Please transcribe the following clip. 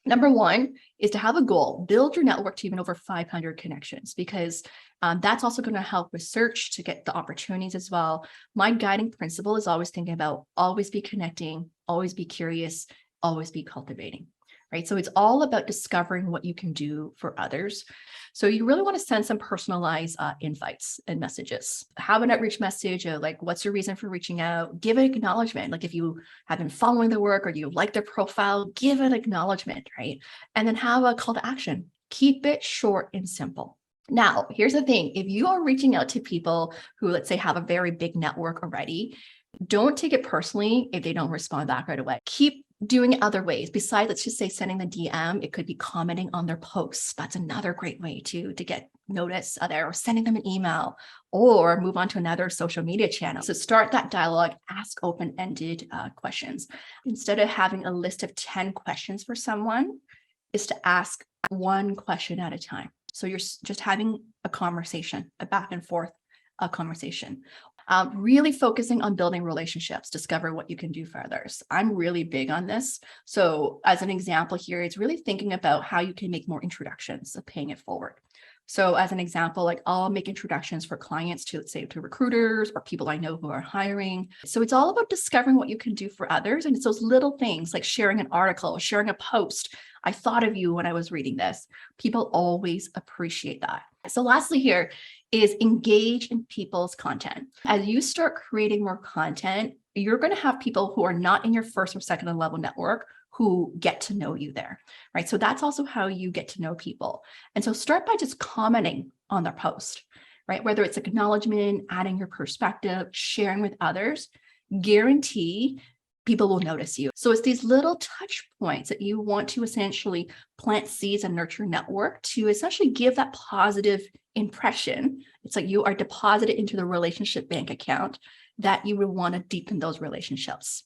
Number one is to have a goal, build your network to even over 500 connections, because that's also going to help with search to get the opportunities as well. My guiding principle is always thinking about always be connecting, always be curious, always be cultivating, right? So it's all about discovering what you can do for others. So you really want to send some personalized invites and messages. Have an outreach message of like, what's your reason for reaching out? Give an acknowledgement. Like if you have been following the work or you like their profile, give an acknowledgement, right? And then have a call to action. Keep it short and simple. Now, here's the thing. If you are reaching out to people who, let's say, have a very big network already, don't take it personally if they don't respond back right away. Keep doing it other ways. Besides, let's just say sending the DM, it could be commenting on their posts. That's another great way to get noticed there, or sending them an email, or move on to another social media channel. So start that dialogue, ask open-ended questions. Instead of having a list of 10 questions for someone, is to ask one question at a time. So you're just having a conversation, a back and forth conversation. Really focusing on building relationships, discover what you can do for others. I'm really big on this. So as an example here, it's really thinking about how you can make more introductions of paying it forward. So as an example, like I'll make introductions for clients to, let's say, to recruiters or people I know who are hiring. So it's all about discovering what you can do for others. And it's those little things like sharing an article, sharing a post. I thought of you when I was reading this. People always appreciate that. So lastly here is engage in people's content. As you start creating more content, you're going to have people who are not in your first or second level network who get to know you there, right? So that's also how you get to know people. And so start by just commenting on their post, right? Whether it's acknowledgement, adding your perspective, sharing with others, guarantee people will notice you. So it's these little touch points that you want to essentially plant seeds and nurture network to essentially give that positive impression. It's like you are deposited into the relationship bank account that you would want to deepen those relationships.